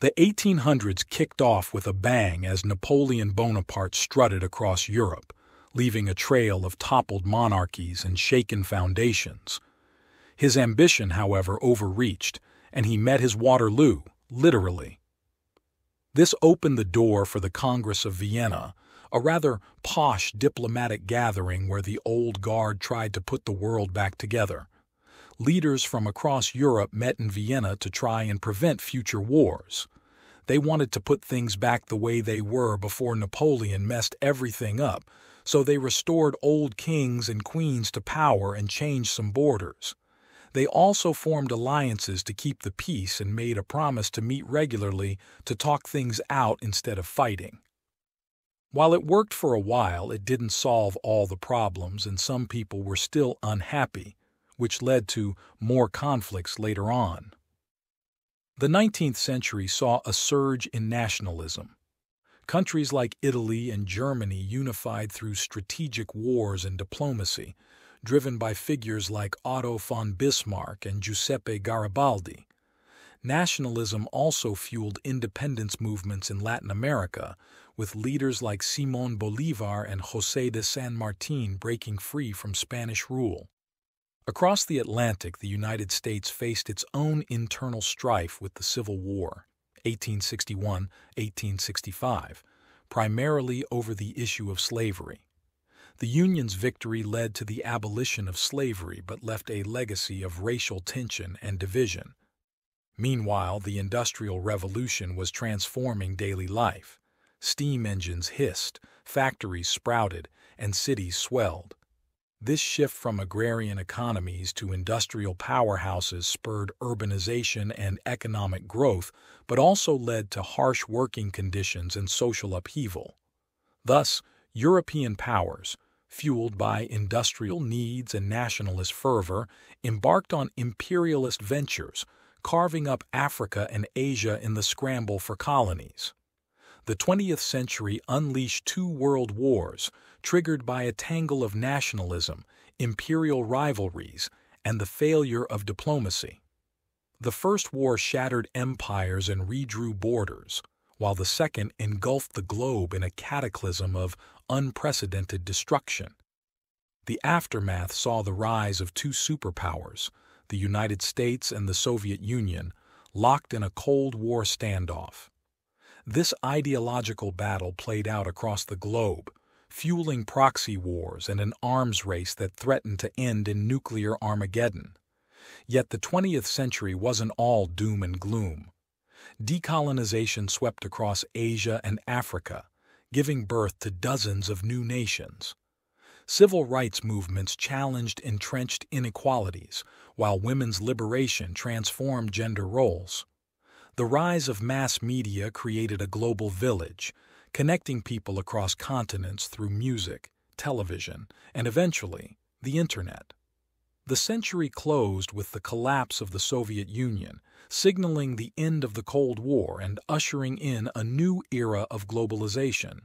The 1800s kicked off with a bang as Napoleon Bonaparte strutted across Europe, leaving a trail of toppled monarchies and shaken foundations. His ambition, however, overreached, and he met his Waterloo, literally. This opened the door for the Congress of Vienna, a rather posh diplomatic gathering where the old guard tried to put the world back together. Leaders from across Europe met in Vienna to try and prevent future wars. They wanted to put things back the way they were before Napoleon messed everything up, so they restored old kings and queens to power and changed some borders. They also formed alliances to keep the peace and made a promise to meet regularly to talk things out instead of fighting. While it worked for a while, it didn't solve all the problems, and some people were still unhappy, which led to more conflicts later on. The 19th century saw a surge in nationalism. Countries like Italy and Germany unified through strategic wars and diplomacy, driven by figures like Otto von Bismarck and Giuseppe Garibaldi. Nationalism also fueled independence movements in Latin America, with leaders like Simón Bolívar and José de San Martín breaking free from Spanish rule. Across the Atlantic, the United States faced its own internal strife with the Civil War, 1861-1865, primarily over the issue of slavery. The Union's victory led to the abolition of slavery but left a legacy of racial tension and division. Meanwhile, the Industrial Revolution was transforming daily life. Steam engines hissed, factories sprouted, and cities swelled. This shift from agrarian economies to industrial powerhouses spurred urbanization and economic growth, but also led to harsh working conditions and social upheaval. Thus, European powers, fueled by industrial needs and nationalist fervor, embarked on imperialist ventures, carving up Africa and Asia in the scramble for colonies. The 20th century unleashed two world wars, triggered by a tangle of nationalism, imperial rivalries, and the failure of diplomacy. The First War shattered empires and redrew borders, while the Second engulfed the globe in a cataclysm of unprecedented destruction. The aftermath saw the rise of two superpowers, the United States and the Soviet Union, locked in a Cold War standoff. This ideological battle played out across the globe, fueling proxy wars and an arms race that threatened to end in nuclear Armageddon. Yet the 20th century wasn't all doom and gloom. Decolonization swept across Asia and Africa, giving birth to dozens of new nations. Civil rights movements challenged entrenched inequalities, while women's liberation transformed gender roles. The rise of mass media created a global village, connecting people across continents through music, television, and eventually, the Internet. The century closed with the collapse of the Soviet Union, signaling the end of the Cold War and ushering in a new era of globalization,